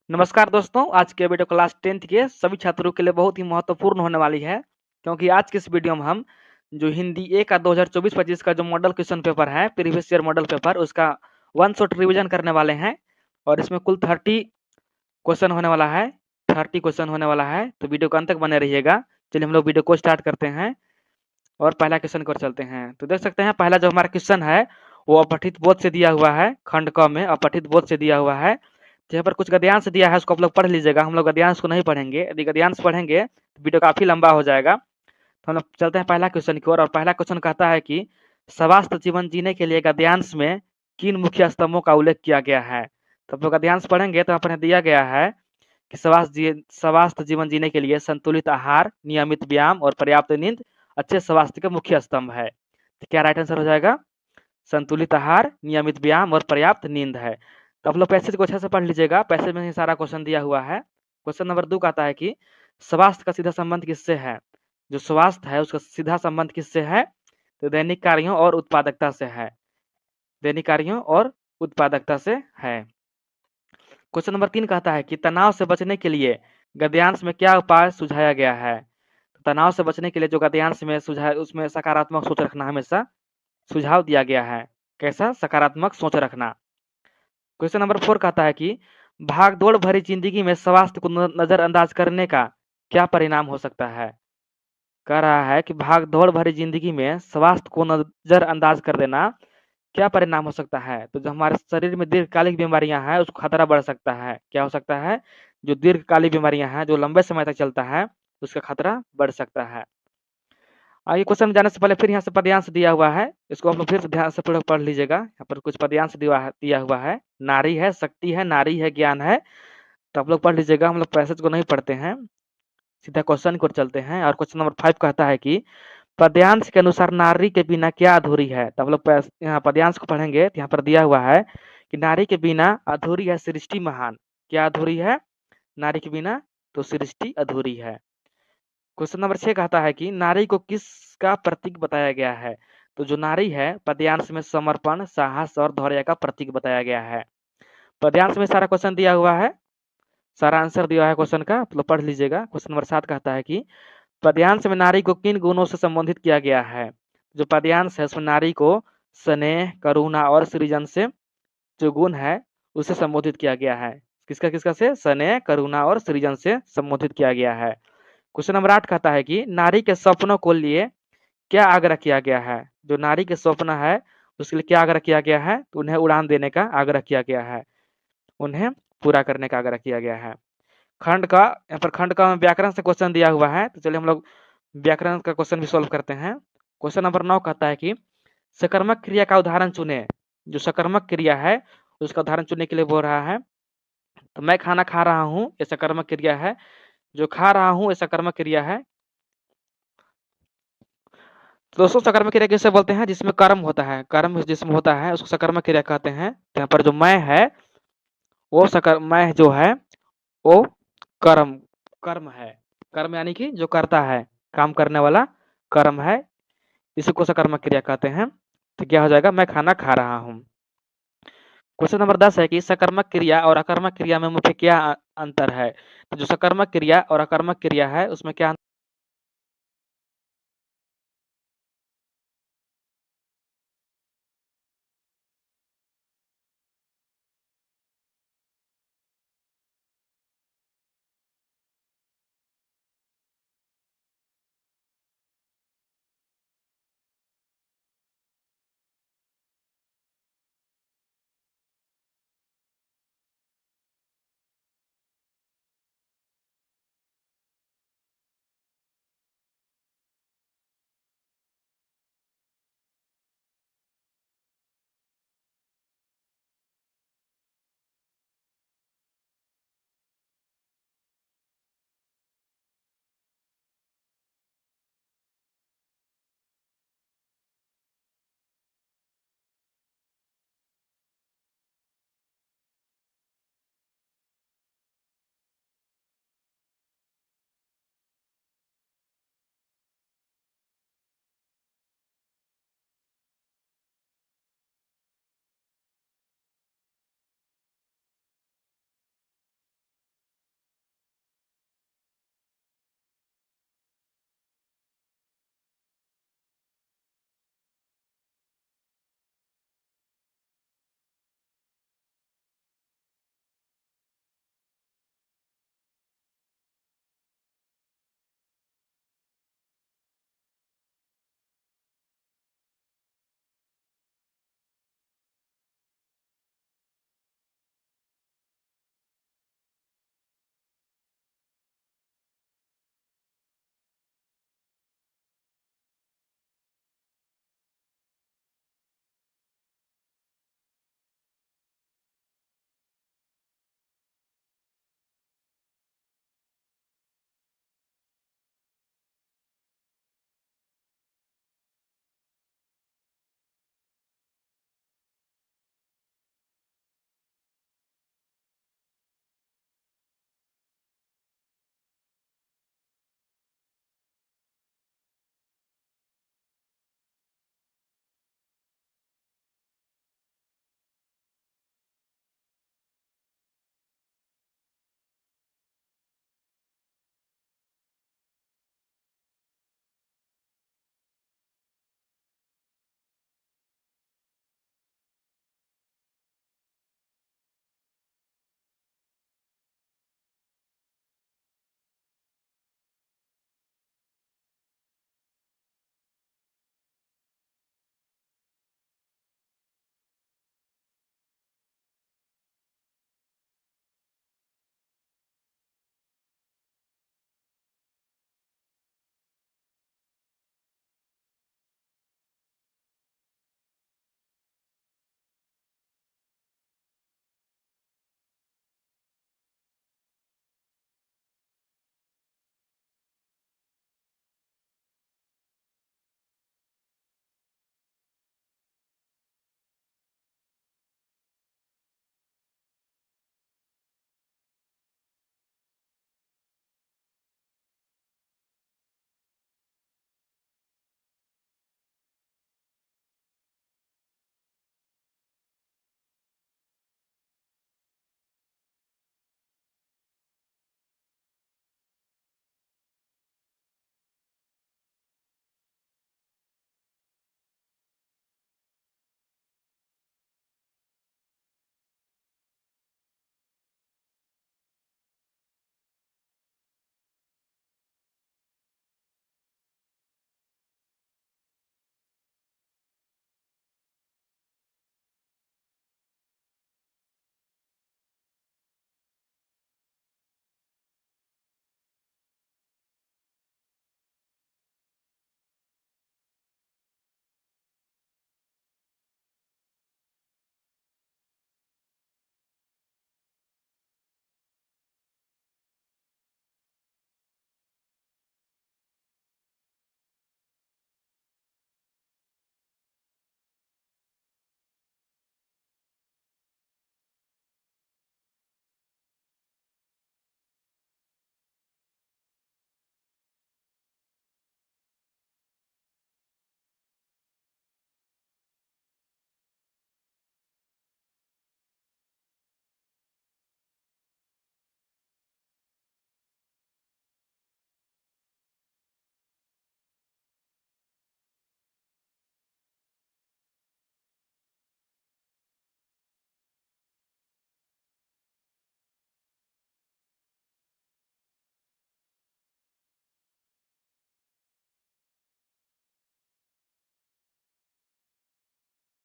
नमस्कार दोस्तों, आज के वीडियो क्लास 10th के सभी छात्रों के लिए बहुत ही महत्वपूर्ण होने वाली है, क्योंकि आज के इस वीडियो में हम जो हिंदी ए का 2024-25 का जो मॉडल क्वेश्चन पेपर है, प्रीवियस ईयर मॉडल पेपर, उसका वन शॉट रिवीजन करने वाले हैं और इसमें कुल 30 क्वेश्चन होने वाला है। 30 क्वेश्चन होने वाला है, तो वीडियो को अंत तक बने रहिएगा। चलिए हम लोग वीडियो को स्टार्ट करते हैं और पहला क्वेश्चन की ओर चलते हैं। तो देख सकते हैं पहला जो हमारा क्वेश्चन है वो अपठित बोध से दिया हुआ है, खंड क में अपठित बोध से दिया हुआ है। यहाँ पर कुछ गद्यांश दिया है, उसको आप लोग पढ़ लीजिएगा। हम लोग गद्यांश को नहीं पढ़ेंगे, यदि गद्यांश पढ़ेंगे तो वीडियो काफी लंबा हो जाएगा। तो हम लोग चलते हैं पहला क्वेश्चन की ओर और पहला क्वेश्चन कहता है कि स्वस्थ जीवन जीने के लिए गद्यांश में किन मुख्य स्तंभों का उल्लेख किया गया है। तो आप लोग गद्यांश पढ़ेंगे तो यहाँ पर दिया गया है कि स्वस्थ जीवन जीने के लिए संतुलित आहार, नियमित व्यायाम और पर्याप्त नींद अच्छे स्वास्थ्य के मुख्य स्तंभ है। तो क्या राइट आंसर हो जाएगा? संतुलित आहार, नियमित व्यायाम और पर्याप्त नींद है। तो आप लोग पैसेज को अच्छे से पढ़ लीजिएगा, पैसेज में ही सारा क्वेश्चन दिया हुआ है। क्वेश्चन नंबर 2 कहता है कि स्वास्थ्य का सीधा संबंध किससे है? जो स्वास्थ्य है उसका सीधा संबंध किससे है? तो दैनिक कार्यों और उत्पादकता से है। दैनिक कार्यों और उत्पादकता से है। क्वेश्चन नंबर 3 कहता है कि तनाव से बचने के लिए गद्यांश में क्या उपाय सुझाया गया है? तनाव से बचने के लिए जो गद्यांश में उसमें सकारात्मक सोच रखना हमेशा सुझाव दिया गया है। कैसा? सकारात्मक सोच रखना। क्वेश्चन नंबर 4 कहता है कि भाग-दौड़ भरी जिंदगी में स्वास्थ्य को नजरअंदाज करने का क्या परिणाम हो सकता है? कह रहा है कि भाग-दौड़ भरी जिंदगी में स्वास्थ्य को नजरअंदाज कर देना क्या परिणाम हो सकता है? तो जो हमारे शरीर में दीर्घकालिक बीमारियां हैं उसको खतरा बढ़ सकता है। क्या हो सकता है? जो दीर्घकालिक बीमारियां हैं जो लंबे समय तक चलता है उसका खतरा बढ़ सकता है। आगे क्वेश्चन में जाने से पहले फिर यहाँ से पदयांश दिया हुआ है, इसको आप लोग फिर से ध्यान से पढ़ लीजिएगा। यहाँ पर कुछ पदयांश दिया हुआ है। नारी है, शक्ति है, नारी है, ज्ञान है। तो आप लोग पढ़ लीजिएगा, हम लोग पैसेज को नहीं पढ़ते हैं, सीधा क्वेश्चन की ओर चलते हैं। और क्वेश्चन नंबर 5 कहता है कि पद्यांश के अनुसार नारी के बिना क्या अधूरी है? तो आप लोग यहाँ पद्यांश को पढ़ेंगे तो यहाँ पर दिया हुआ है कि नारी के बिना अधूरी है सृष्टि महान। क्या अधूरी है? नारी के बिना तो सृष्टि अधूरी है। क्वेश्चन नंबर 6 कहता है कि नारी को किसका प्रतीक बताया गया है? तो जो नारी है पद्यांश में समर्पण, साहस और धैर्य का प्रतीक बताया गया है। पद्यांश में सारा क्वेश्चन दिया हुआ है, सारा आंसर दिया है क्वेश्चन का, तो पढ़ लीजिएगा। क्वेश्चन नंबर 7 कहता है कि पद्यांश में नारी को किन गुणों से संबोधित किया गया है? जो पद्यांश है उसमें नारी को स्नेह, करुणा और सृजन से जो गुण है उसे संबोधित किया गया है। किसका किसका से? स्नेह, करुणा और सृजन से संबोधित किया गया है। क्वेश्चन नंबर 8 कहता है कि नारी के सपनों को लिए क्या आग्रह किया गया है? जो नारी के स्वप्न है उसके लिए क्या आग्रह किया गया है? तो उन्हें उड़ान देने का आग्रह किया गया है, उन्हें पूरा करने का आग्रह किया गया है। खंड का, यहाँ पर खंड का व्याकरण से क्वेश्चन दिया हुआ है, तो चलिए हम लोग व्याकरण का क्वेश्चन भी सॉल्व करते हैं। क्वेश्चन नंबर 9 कहता है कि सकर्मक क्रिया का उदाहरण चुने। जो सकर्मक क्रिया है उसका उदाहरण चुनने के लिए बोल रहा है। तो मैं खाना खा रहा हूँ, ये सकर्मक क्रिया है। जो खा रहा हूँ ये सकर्मक क्रिया है। तो दोस्तों सकर्मक क्रिया किसे बोलते हैं? जिसमें कर्म होता है, कर्म जिसमें होता है उसको सकर्मक क्रिया कहते हैं। तो यहाँ पर जो मैं है वो मैं जो है वो कर्म कर्म है। कर्म यानी कि जो करता है, काम करने वाला कर्म है, इसी को सकर्मक क्रिया कहते हैं। तो क्या हो जाएगा? मैं खाना खा रहा हूँ। क्वेश्चन नंबर 10 है कि सकर्मक क्रिया और अकर्मक क्रिया में मुख्य क्या अंतर है? तो जो सकर्मक क्रिया और अकर्मक क्रिया है उसमें क्या